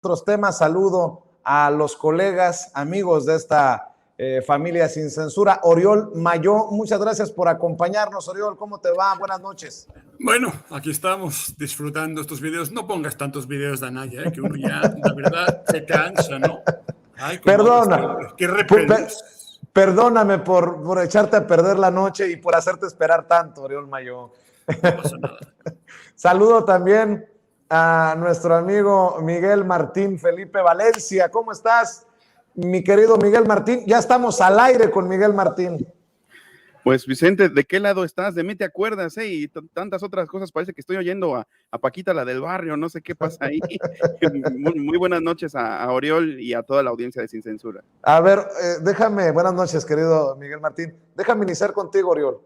otros temas. Saludo a los colegas, amigos de esta familia sin censura. Oriol Mayó, muchas gracias por acompañarnos. Oriol, ¿cómo te va? Buenas noches. Bueno, aquí estamos disfrutando estos videos. No pongas tantos videos de Anaya, que uno ya, la verdad, se cansa, ¿no? Ay, cómo habla este Perdona, hombre. Qué repelús. perdóname por echarte a perder la noche y por hacerte esperar tanto, Oriol Mayó. No pasa nada. Saludo también a nuestro amigo Miguel Martín Felipe Valencia. ¿Cómo estás, mi querido Miguel Martín? Ya estamos al aire con Miguel Martín. Pues Vicente, ¿de qué lado estás? ¿De mí te acuerdas? Y tantas otras cosas, parece que estoy oyendo a Paquita, la del barrio, no sé qué pasa ahí. Muy buenas noches a Oriol y a toda la audiencia de Sin Censura. A ver, buenas noches, querido Miguel Martín. Déjame iniciar contigo, Oriol.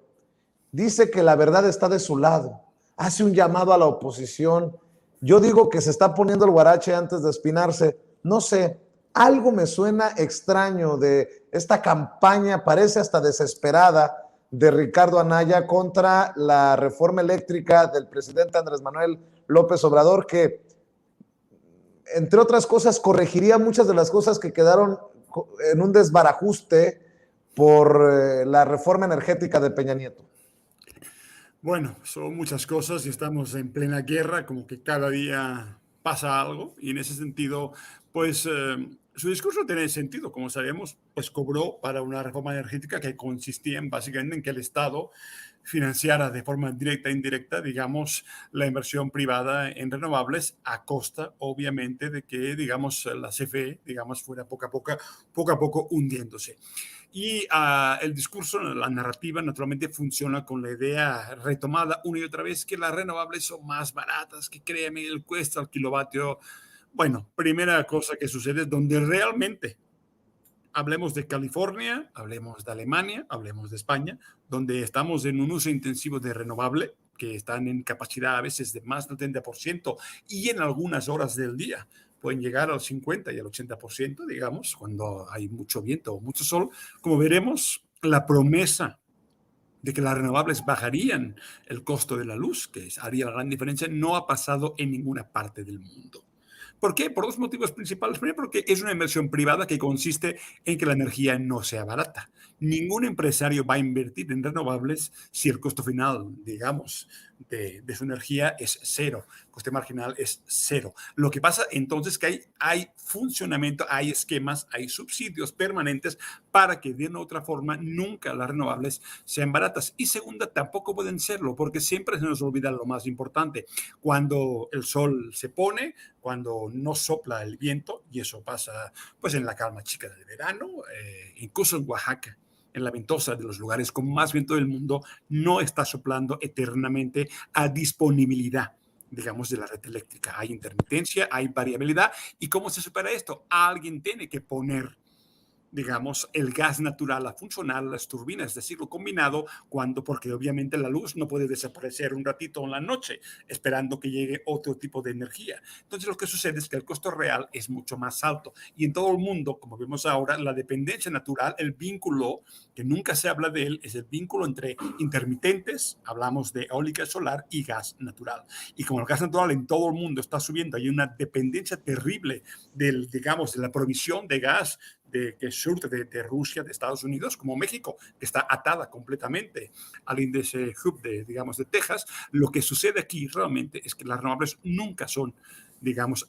Dice que la verdad está de su lado. Hace un llamado a la oposición. Yo digo que se está poniendo el guarache antes de espinarse. No sé, algo me suena extraño de esta campaña, parece hasta desesperada, de Ricardo Anaya contra la reforma eléctrica del presidente Andrés Manuel López Obrador, que, entre otras cosas, corregiría muchas de las cosas que quedaron en un desbarajuste por la reforma energética de Peña Nieto. Bueno, son muchas cosas y estamos en plena guerra, como que cada día pasa algo y en ese sentido, pues su discurso tiene sentido. Como sabemos, pues cobró para una reforma energética que consistía básicamente en que el Estado financiara de forma directa e indirecta, digamos, la inversión privada en renovables a costa, obviamente, de que, digamos, la CFE, digamos, fuera poco a poco hundiéndose. Y el discurso, la narrativa, naturalmente funciona con la idea retomada una y otra vez que las renovables son más baratas, que créeme, el cuesta al kilovatio. Bueno, primera cosa que sucede donde realmente hablemos de California, hablemos de Alemania, hablemos de España, donde estamos en un uso intensivo de renovable, que están en capacidad a veces de más del 30% y en algunas horas del día pueden llegar al 50 y al 80%, digamos, cuando hay mucho viento o mucho sol. Como veremos, la promesa de que las renovables bajarían el costo de la luz, que haría la gran diferencia, no ha pasado en ninguna parte del mundo. ¿Por qué? Por dos motivos principales. Primero, porque es una inversión privada que consiste en que la energía no sea barata. Ningún empresario va a invertir en renovables si el costo final, digamos, de su energía es cero. El coste marginal es cero. Lo que pasa entonces es que hay funcionamiento, hay esquemas, hay subsidios permanentes para que de una u otra forma nunca las renovables sean baratas. Y segunda, tampoco pueden serlo porque siempre se nos olvida lo más importante. Cuando el sol se pone, cuando no sopla el viento, y eso pasa pues en la calma chica del verano, incluso en Oaxaca, en la ventosa de los lugares con más viento del mundo, no está soplando eternamente a disponibilidad, digamos, de la red eléctrica. Hay intermitencia, hay variabilidad. ¿Y cómo se supera esto? Alguien tiene que poner, digamos, el gas natural a funcionar, las turbinas de ciclo combinado, porque obviamente la luz no puede desaparecer un ratito en la noche esperando que llegue otro tipo de energía. Entonces lo que sucede es que el costo real es mucho más alto y en todo el mundo, como vemos ahora, la dependencia natural, el vínculo, que nunca se habla de él, es el vínculo entre intermitentes, hablamos de eólica solar y gas natural. Y como el gas natural en todo el mundo está subiendo, hay una dependencia terrible digamos, de la provisión de gas que surte de Rusia, de Estados Unidos, como México, que está atada completamente al índice Hub digamos, de Texas. Lo que sucede aquí realmente es que las renovables nunca son, digamos,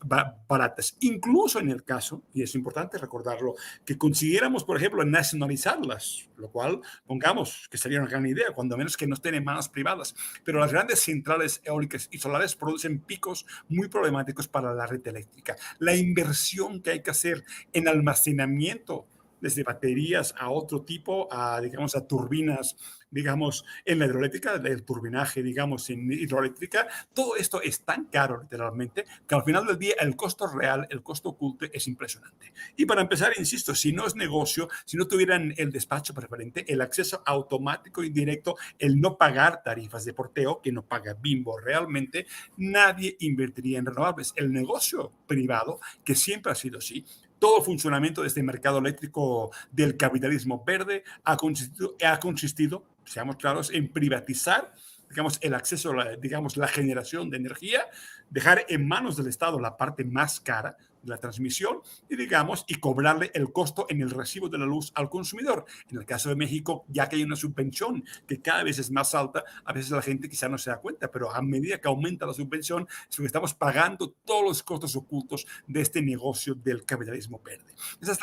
baratas. Incluso en el caso, y es importante recordarlo, que consiguiéramos, por ejemplo, nacionalizarlas, lo cual, pongamos, que sería una gran idea, cuando menos que no estén en manos privadas. Pero las grandes centrales eólicas y solares producen picos muy problemáticos para la red eléctrica. La inversión que hay que hacer en almacenamiento, desde baterías a otro tipo, digamos, a turbinas, digamos, en la hidroeléctrica, el turbinaje, digamos, en hidroeléctrica, todo esto es tan caro, literalmente, que al final del día el costo real, el costo oculto es impresionante. Y para empezar, insisto, si no es negocio, si no tuvieran el despacho preferente, el acceso automático y directo, el no pagar tarifas de porteo, que no paga Bimbo realmente, nadie invertiría en renovables. El negocio privado, que siempre ha sido así, todo funcionamiento de este mercado eléctrico del capitalismo verde ha consistido, seamos claros, en privatizar, digamos, el acceso, digamos, la generación de energía, dejar en manos del Estado la parte más cara, de la transmisión y, digamos, y cobrarle el costo en el recibo de la luz al consumidor. En el caso de México, ya que hay una subvención que cada vez es más alta, a veces la gente quizá no se da cuenta, pero a medida que aumenta la subvención, es que estamos pagando todos los costos ocultos de este negocio del capitalismo verde. Esa es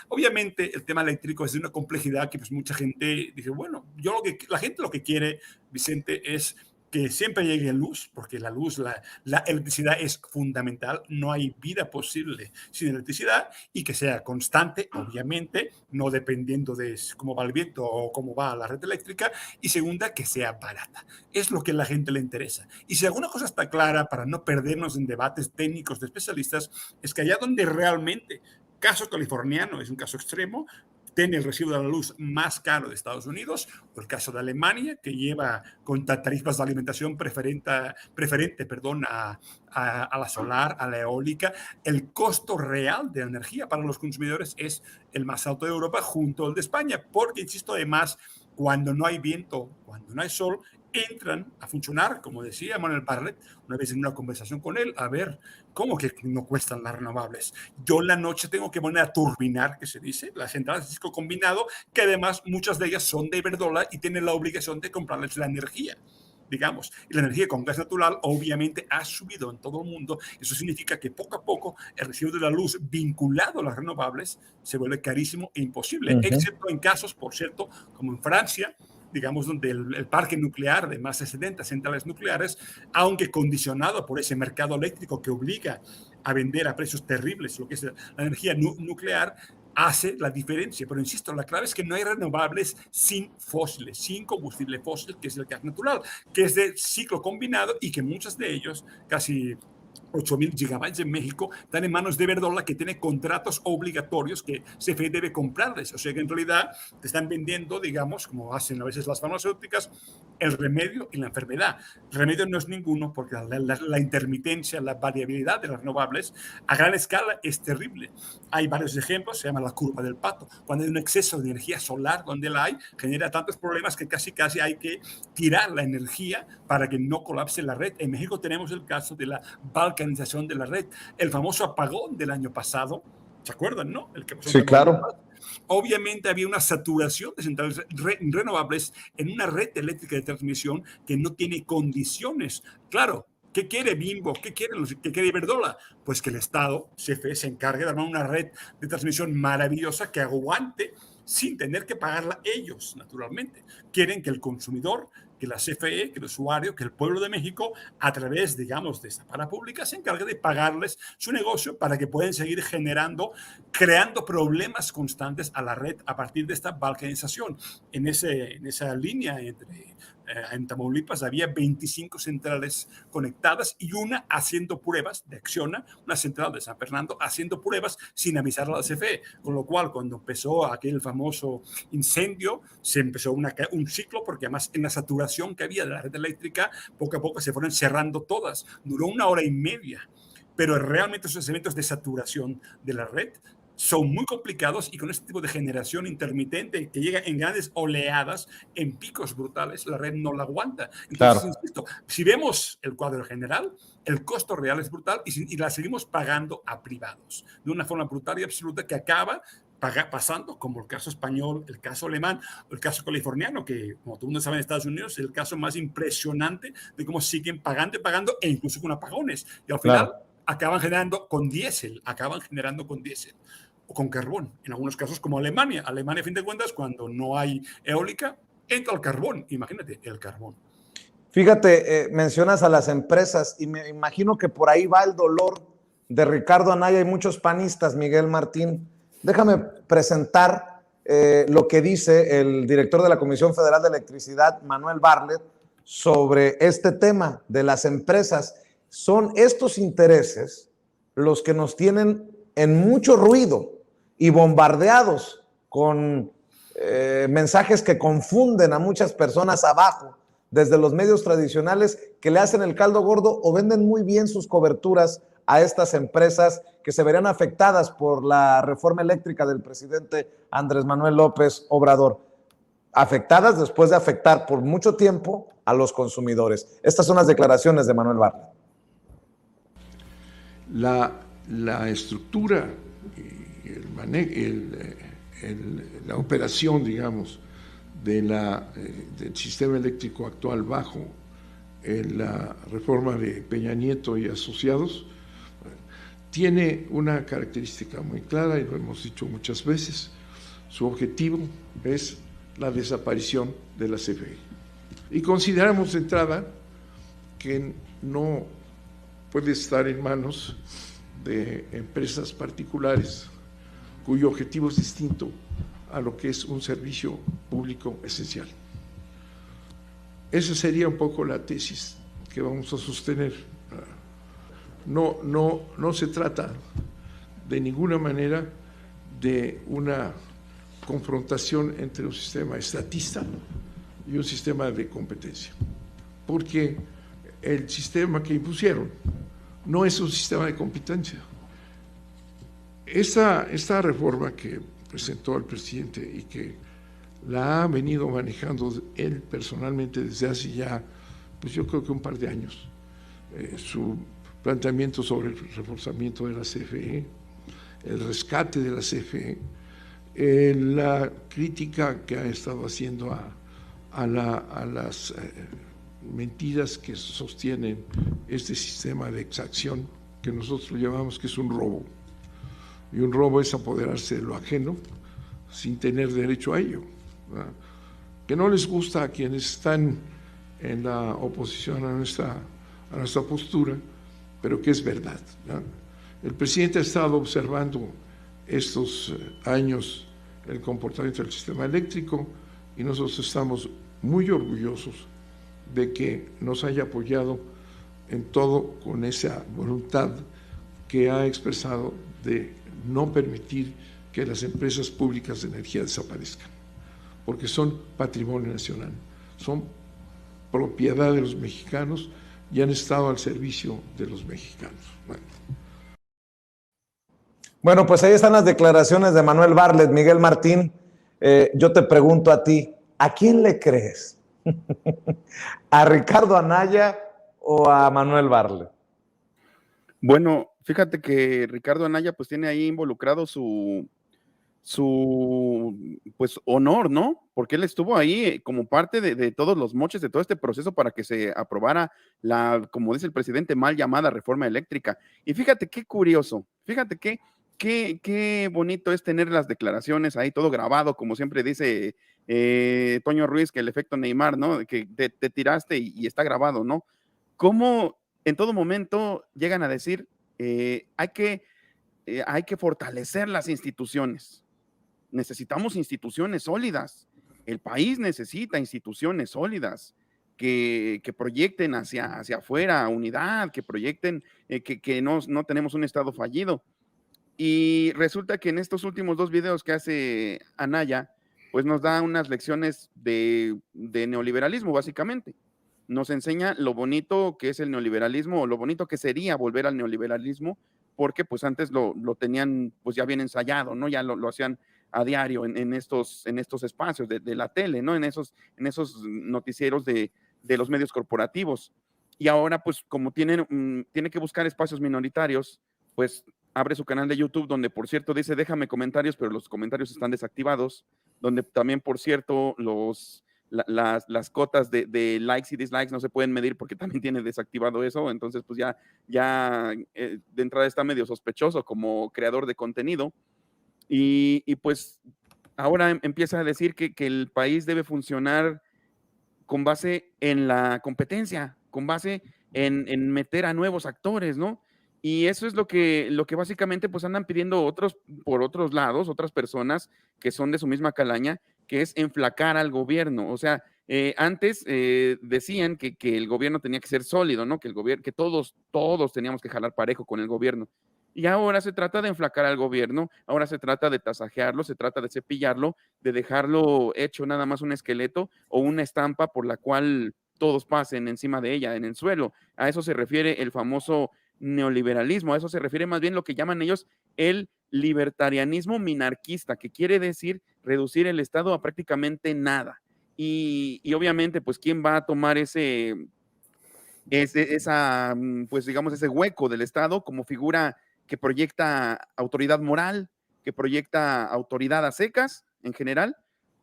obviamente, el tema eléctrico es de una complejidad que pues mucha gente dice, bueno, la gente lo que quiere, Vicente, es que siempre llegue luz, porque la luz, la electricidad es fundamental, no hay vida posible sin electricidad, y que sea constante, obviamente, no dependiendo de cómo va el viento o cómo va la red eléctrica, y segunda, que sea barata. Es lo que a la gente le interesa. Y si alguna cosa está clara, para no perdernos en debates técnicos de especialistas, es que allá donde realmente, caso californiano es un caso extremo, tiene el recibo de la luz más caro de Estados Unidos, o el caso de Alemania, que lleva con tarifas de alimentación preferente a la solar, a la eólica. El costo real de la energía para los consumidores es el más alto de Europa junto al de España, porque, insisto, además, cuando no hay viento, cuando no hay sol, entran a funcionar, como decía Manuel Bartlett, una vez en una conversación con él, a ver, ¿cómo que no cuestan las renovables? Yo en la noche tengo que poner a turbinar, que se dice, las centrales de ciclo combinado, que además muchas de ellas son de Iberdrola y tienen la obligación de comprarles la energía, digamos. Y la energía con gas natural obviamente ha subido en todo el mundo. Eso significa que poco a poco el recibo de la luz vinculado a las renovables se vuelve carísimo e imposible, excepto en casos, por cierto, como en Francia, digamos, donde el parque nuclear de más de 70 centrales nucleares, aunque condicionado por ese mercado eléctrico que obliga a vender a precios terribles lo que es la energía nuclear, hace la diferencia. Pero insisto, la clave es que no hay renovables sin fósiles, sin combustible fósil, que es el gas natural, que es de ciclo combinado y que muchos de ellos, casi 8.000 gigabytes en México, están en manos de Iberdrola, que tiene contratos obligatorios que CFE debe comprarles. O sea que en realidad te están vendiendo, digamos, como hacen a veces las farmacéuticas, el remedio y la enfermedad. El remedio no es ninguno, porque la intermitencia, la variabilidad de las renovables a gran escala es terrible. Hay varios ejemplos, se llama la curva del pato. Cuando hay un exceso de energía solar, donde la hay, genera tantos problemas que casi hay que tirar la energía para que no colapse la red. En México tenemos el caso de la balcanización de la red, el famoso apagón del año pasado, ¿se acuerdan, no? El que pasó. Sí, claro. Obviamente había una saturación de centrales renovables en una red eléctrica de transmisión que no tiene condiciones. Claro, ¿qué quiere Bimbo? ¿Qué quiere Iberdrola? Pues que el Estado, CFE, se encargue de armar una red de transmisión maravillosa que aguante sin tener que pagarla ellos, naturalmente. Quieren que el consumidor, que la CFE, que el usuario, que el pueblo de México, a través, digamos, de esa parapública, se encargue de pagarles su negocio para que puedan seguir creando problemas constantes a la red a partir de esta balcanización. En esa línea en Tamaulipas había 25 centrales conectadas y una haciendo pruebas de Acciona, una central de San Fernando, haciendo pruebas sin avisar a la CFE, con lo cual cuando empezó aquel famoso incendio, se empezó un ciclo, porque además en la saturación que había de la red eléctrica, poco a poco se fueron cerrando todas. Duró 1 hora y media, pero realmente esos eventos de saturación de la red son muy complicados, y con este tipo de generación intermitente que llega en grandes oleadas, en picos brutales, la red no la aguanta. Entonces, claro, insisto, si vemos el cuadro general, el costo real es brutal y la seguimos pagando a privados de una forma brutal y absoluta, que acaba pasando, como el caso español, el caso alemán, o el caso californiano, que, como todo el mundo sabe, en Estados Unidos es el caso más impresionante de cómo siguen pagando e incluso con apagones. Y al final, claro, acaban generando con diésel o con carbón. En algunos casos, como Alemania. Alemania, a fin de cuentas, cuando no hay eólica, entra el carbón. Imagínate, el carbón. Fíjate, mencionas a las empresas y me imagino que por ahí va el dolor de Ricardo Anaya y muchos panistas, Miguel Martín. Déjame presentar lo que dice el director de la Comisión Federal de Electricidad, Manuel Bartlett, sobre este tema de las empresas. Son estos intereses los que nos tienen en mucho ruido y bombardeados con mensajes que confunden a muchas personas abajo, desde los medios tradicionales, que le hacen el caldo gordo o venden muy bien sus coberturas a estas empresas que se verían afectadas por la reforma eléctrica del presidente Andrés Manuel López Obrador, afectadas después de afectar por mucho tiempo a los consumidores. Estas son las declaraciones de Manuel Bartlett. La la estructura y la operación, digamos, del sistema eléctrico actual bajo la reforma de Peña Nieto y asociados, tiene una característica muy clara y lo hemos dicho muchas veces: su objetivo es la desaparición de la CFE. Y consideramos de entrada que no puede estar en manos de empresas particulares cuyo objetivo es distinto a lo que es un servicio público esencial. Esa sería un poco la tesis que vamos a sostener. No se trata de ninguna manera de una confrontación entre un sistema estatista y un sistema de competencia, porque el sistema que impusieron no es un sistema de competencia. Esta reforma que presentó el presidente y que la ha venido manejando él personalmente desde hace ya, pues yo creo que un par de años, su planteamiento sobre el reforzamiento de la CFE, el rescate de la CFE, la crítica que ha estado haciendo a las mentiras que sostienen este sistema de exacción que nosotros llamamos que es un robo. Y un robo es apoderarse de lo ajeno sin tener derecho a ello, ¿verdad? Que no les gusta a quienes están en la oposición a nuestra postura, pero que es verdad, ¿verdad? El presidente ha estado observando estos años el comportamiento del sistema eléctrico y nosotros estamos muy orgullosos de que nos haya apoyado en todo con esa voluntad que ha expresado de no permitir que las empresas públicas de energía desaparezcan, porque son patrimonio nacional, son propiedad de los mexicanos y han estado al servicio de los mexicanos. Bueno, pues ahí están las declaraciones de Manuel Bartlett. Miguel Martín, yo te pregunto a ti, ¿a quién le crees? ¿A Ricardo Anaya o a Manuel Bartlett? Bueno, fíjate que Ricardo Anaya pues tiene ahí involucrado su pues honor, ¿no? Porque él estuvo ahí como parte de todos los moches de todo este proceso para que se aprobara como dice el presidente, mal llamada reforma eléctrica. Y fíjate qué curioso, fíjate qué bonito es tener las declaraciones ahí todo grabado, como siempre dice Toño Ruiz, que el efecto Neymar, ¿no? Que te tiraste y está grabado, ¿no? Cómo en todo momento llegan a decir hay que fortalecer las instituciones. Necesitamos instituciones sólidas. El país necesita instituciones sólidas que proyecten hacia afuera unidad, que proyecten que no tenemos un Estado fallido. Y resulta que en estos últimos 2 videos que hace Anaya, pues nos da unas lecciones de neoliberalismo, básicamente. Nos enseña lo bonito que es el neoliberalismo, o lo bonito que sería volver al neoliberalismo, porque pues antes lo tenían pues ya bien ensayado, ¿no? Ya lo hacían a diario en estos espacios de la tele, ¿no? En esos noticieros de los medios corporativos. Y ahora pues como tiene que buscar espacios minoritarios, pues abre su canal de YouTube, donde por cierto dice déjame comentarios, pero los comentarios están desactivados, donde también por cierto las cotas de likes y dislikes no se pueden medir porque también tiene desactivado eso, entonces pues ya de entrada está medio sospechoso como creador de contenido y pues ahora empieza a decir que el país debe funcionar con base en la competencia, con base en meter a nuevos actores, ¿no? Y eso es lo que básicamente pues andan pidiendo por otros lados, otras personas que son de su misma calaña, que es enflacar al gobierno. O sea, antes decían que el gobierno tenía que ser sólido, ¿no? Que todos teníamos que jalar parejo con el gobierno. Y ahora se trata de enflacar al gobierno, ahora se trata de tasajearlo, se trata de cepillarlo, de dejarlo hecho nada más un esqueleto o una estampa por la cual todos pasen encima de ella, en el suelo. A eso se refiere el famoso neoliberalismo, a eso se refiere más bien lo que llaman ellos el libertarianismo minarquista, que quiere decir reducir el Estado a prácticamente nada. Y obviamente, pues, ¿quién va a tomar pues digamos, ese hueco del Estado como figura que proyecta autoridad moral, que proyecta autoridad a secas en general,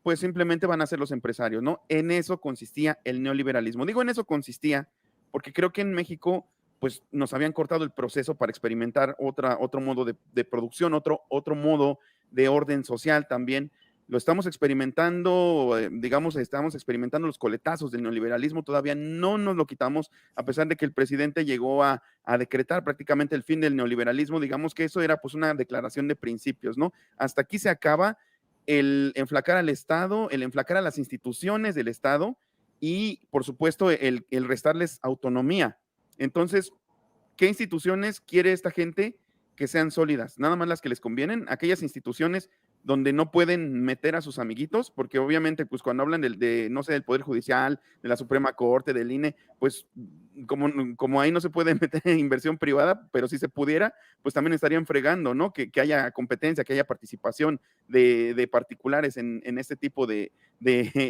pues simplemente van a ser los empresarios, ¿no? En eso consistía el neoliberalismo. Digo en eso consistía porque creo que en México pues nos habían cortado el proceso para experimentar otro modo de producción, otro modo de orden social también. Lo estamos experimentando, digamos, estamos experimentando los coletazos del neoliberalismo, todavía no nos lo quitamos, a pesar de que el presidente llegó a decretar prácticamente el fin del neoliberalismo, digamos que eso era pues una declaración de principios, ¿no? Hasta aquí se acaba el enflacar al Estado, el enflacar a las instituciones del Estado y, por supuesto, el restarles autonomía. Entonces, ¿qué instituciones quiere esta gente? Que sean sólidas, nada más las que les convienen, aquellas instituciones donde no pueden meter a sus amiguitos, porque obviamente, pues cuando hablan no sé, del Poder Judicial, de la Suprema Corte, del INE, pues como ahí no se puede meter inversión privada, pero si se pudiera, pues también estarían fregando, ¿no? Que haya competencia, que haya participación de particulares en este tipo de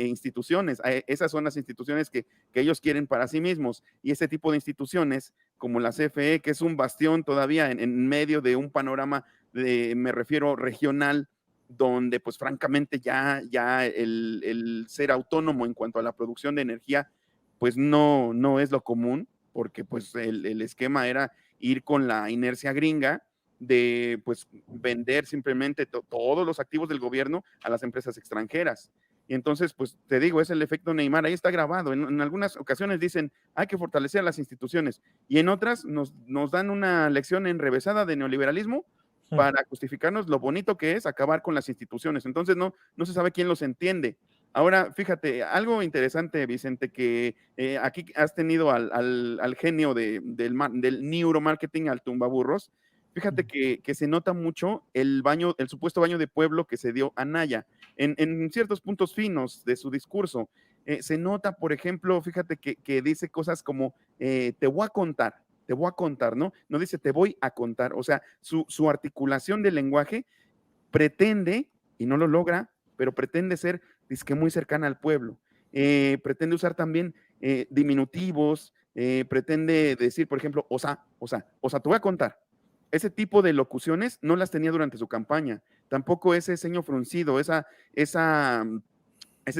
instituciones. Esas son las instituciones que ellos quieren para sí mismos, y ese tipo de instituciones, como la CFE, que es un bastión todavía en medio de un panorama, me refiero regional, donde pues francamente ya el ser autónomo en cuanto a la producción de energía, pues no es lo común, porque pues el esquema era ir con la inercia gringa de pues vender simplemente todos los activos del gobierno a las empresas extranjeras. Y entonces, pues te digo, es el efecto Neymar, ahí está grabado. En algunas ocasiones dicen, hay que fortalecer las instituciones, y en otras nos dan una lección enrevesada de neoliberalismo para justificarnos lo bonito que es acabar con las instituciones. Entonces no se sabe quién los entiende. Ahora, fíjate, algo interesante, Vicente, que aquí has tenido al genio del neuromarketing, al tumbaburros. Fíjate que se nota mucho el supuesto baño de pueblo que se dio a Naya en ciertos puntos finos de su discurso. Se nota, por ejemplo, fíjate que dice cosas como te voy a contar, ¿no? No dice te voy a contar. O sea, su articulación del lenguaje pretende, y no lo logra, pero pretende ser que muy cercana al pueblo. Pretende usar también diminutivos, pretende decir, por ejemplo, o sea, te voy a contar. Ese tipo de locuciones no las tenía durante su campaña. Tampoco ese ceño fruncido, ese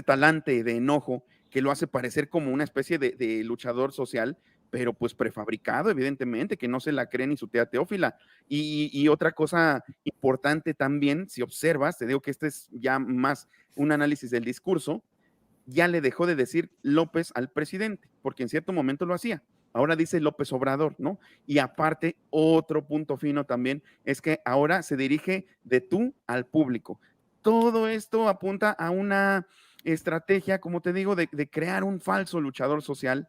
talante de enojo que lo hace parecer como una especie de luchador social, pero pues prefabricado, evidentemente, que no se la cree ni su tía Teófila. Y otra cosa importante también, si observas, te digo que este es ya más un análisis del discurso, ya le dejó de decir López al presidente, porque en cierto momento lo hacía. Ahora dice López Obrador, ¿no? Y aparte, otro punto fino también es que ahora se dirige de tú al público. Todo esto apunta a una estrategia, como te digo, de crear un falso luchador social.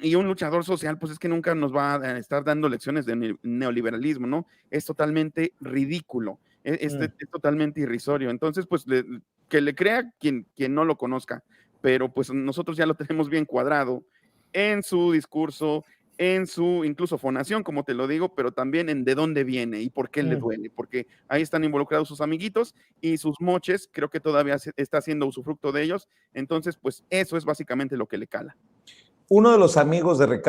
Y un luchador social, pues es que nunca nos va a estar dando lecciones de neoliberalismo, ¿no? Es totalmente ridículo, es totalmente irrisorio. Entonces, pues que le crea quien no lo conozca, pero pues nosotros ya lo tenemos bien cuadrado en su discurso, en su incluso fonación, como te lo digo, pero también en de dónde viene y por qué le duele, porque ahí están involucrados sus amiguitos y sus moches, creo que todavía está haciendo usufructo de ellos. Entonces, pues eso es básicamente lo que le cala. Uno de los amigos de Ricardo